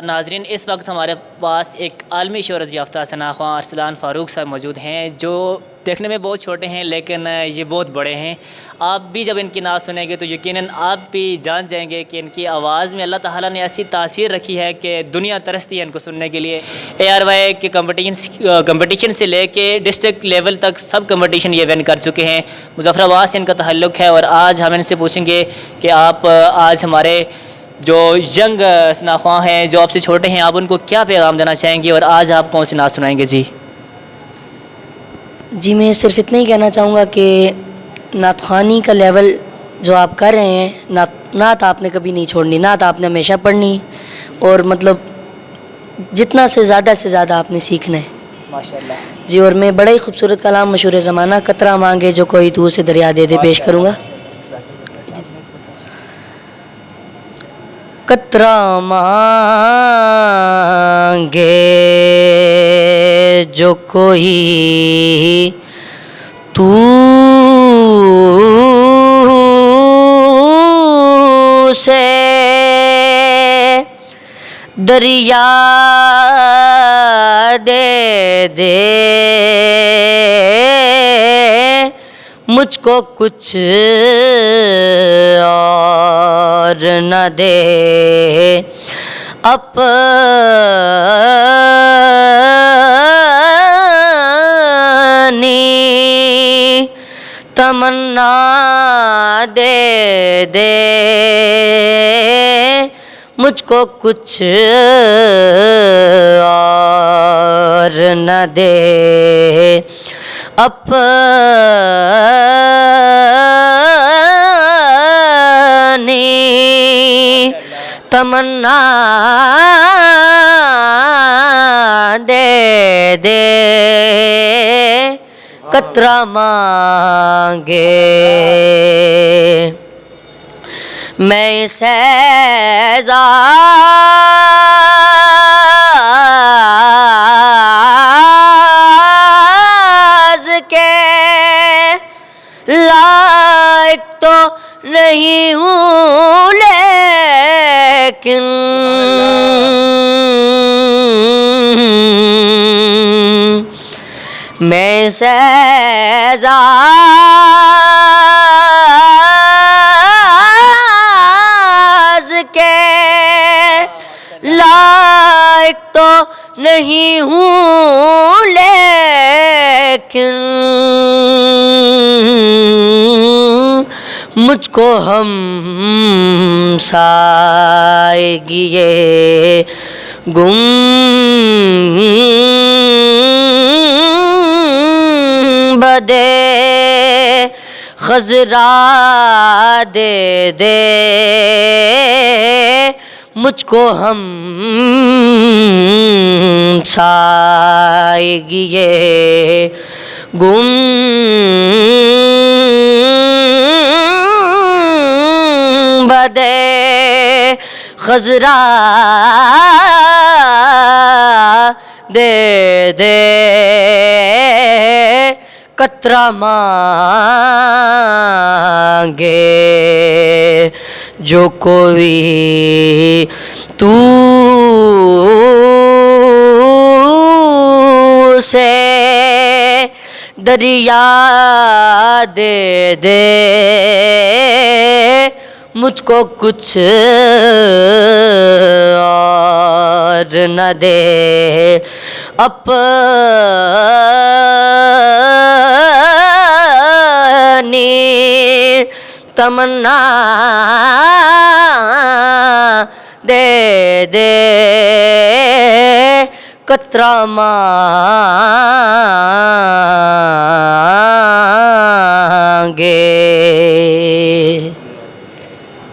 ناظرین، اس وقت ہمارے پاس ایک عالمی شہرت یافتہ ثناخواں ارسلان فاروق صاحب موجود ہیں، جو دیکھنے میں بہت چھوٹے ہیں لیکن یہ بہت بڑے ہیں۔ آپ بھی جب ان کی نعت سنیں گے تو یقیناً آپ بھی جان جائیں گے کہ ان کی آواز میں اللہ تعالیٰ نے ایسی تاثیر رکھی ہے کہ دنیا ترستی ہے ان کو سننے کے لیے۔ ARY کے کمپٹیشن سے لے کے ڈسٹرکٹ لیول تک سب کمپٹیشن یہ ون کر چکے ہیں۔ مظفر آباد سے ان کا تعلق ہے، اور آج ہم ان سے پوچھیں گے کہ آپ آج ہمارے جو ینگ ثناخواں ہیں، جو آپ سے چھوٹے ہیں، آپ ان کو کیا پیغام دینا چاہیں گے، اور آج آپ کون سی نعت سنائیں گے؟ جی میں صرف اتنا ہی کہنا چاہوں گا کہ نعت خوانی کا لیول جو آپ کر رہے ہیں، نعت آپ نے کبھی نہیں چھوڑنی، نعت آپ نے ہمیشہ پڑھنی، اور مطلب جتنا سے زیادہ آپ نے سیکھنا ہے ماشاءاللہ جی۔ اور میں بڑا ہی خوبصورت کلام مشہور زمانہ قطرہ مانگے جو کوئی تو سے دریا دے دے پیش کروں گا۔ قطرہ مانگے جو کوئی تو سے دریا دے دے، مجھ کو کچھ اور نہ دے، اپنی تمنا دے دے، مجھ کو کچھ اور نہ دے، اپنی تمنا دے دے، قطرہ مانگے میں اس اعزاز کے لائق تو نہیں ہوں، لیکن میں اس اعزاز کے لائق تو نہیں ہوں، لیکن مجھ کو ہم سائیگی یہ گنبدِ خضرا دے دے، مجھ کو ہم سائیگی یہ گنبدِ خضرا دے دے، قطرہ مانگے جو کوئی تو سے دریا دے دے، مجھ کو کچھ اور نہ دے، اپنی تمنا دے دے، قطرہ مانگے۔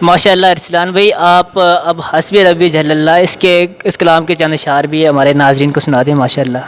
ماشاءاللہ ارسلان بھائی، آپ اب حسبی ربی جل اللہ اس کلام کے چند اشعار بھی ہمارے ناظرین کو سنا دیں۔ ماشاءاللہ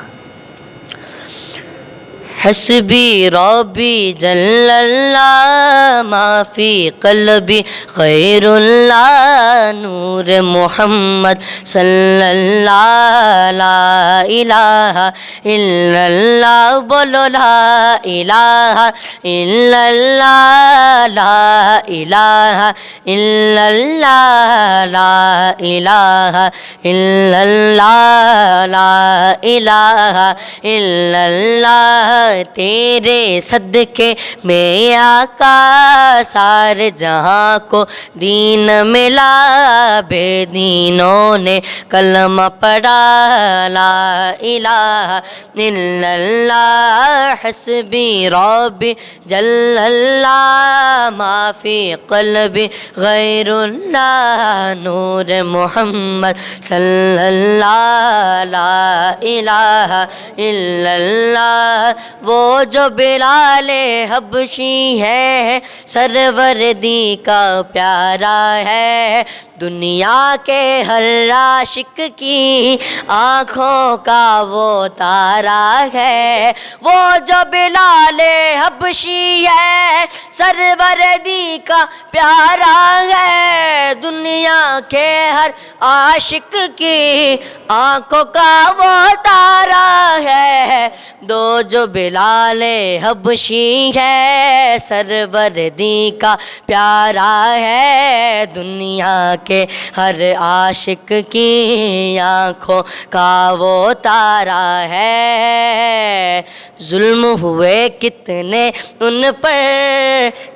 حسبی ربی جل اللہ ما فی قلبی غیر اللہ نور محمد صلی اللہ لا الہ الا اللہ بولو لا الہ الا اللہ لا الہ الا اللہ لا الہ الا اللہ لا الہ الا اللہ تیرے صدقے میں آقا سارے جہاں کو دین ملا، بے دینوں نے کلمہ پڑھا لا الہ الا اللہ حسبی ربی جل اللہ ما فی قلبی غیر اللہ نور محمد صلی اللہ لا الہ الا اللہ وہ جو بلال حبشی ہے سروردی کا پیارا ہے، دنیا کے ہر عاشق کی آنکھوں کا وہ تارا ہے، وہ جو بلال حبشی ہے سروردی کا پیارا ہے، دنیا کے ہر عاشق کی آنکھوں کا وہ تارا ہے، دو جو بلال حبشی ہے سروردی کا پیارا ہے، دنیا کے ہر عاشق کی آنکھوں کا وہ تارا ہے، ظلم ہوئے کتنے ان پر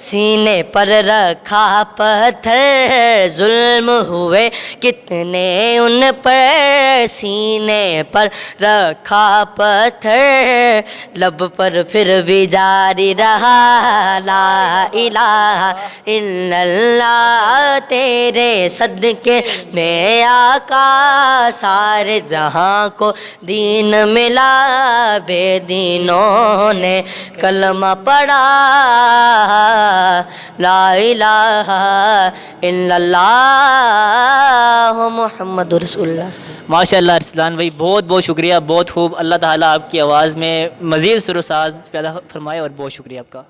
سینے پر رکھا پتھر، ظلم ہوئے کتنے ان پر سینے پر رکھا پتھر، لب پر پھر بھی جاری رہا لا الہ الا اللہ تیرے صدقے میں آقا سارے جہاں کو دین ملا، بے دینوں نے کلمہ پڑھا لا الہ الا اللہ محمد رسول اللہ۔ ماشاء اللہ ارسلان بھائی بہت بہت شکریہ، بہت خوب، اللہ تعالیٰ آپ کی آواز میں مزید سر و ساز پیدا فرمائے، اور بہت شکریہ آپ کا۔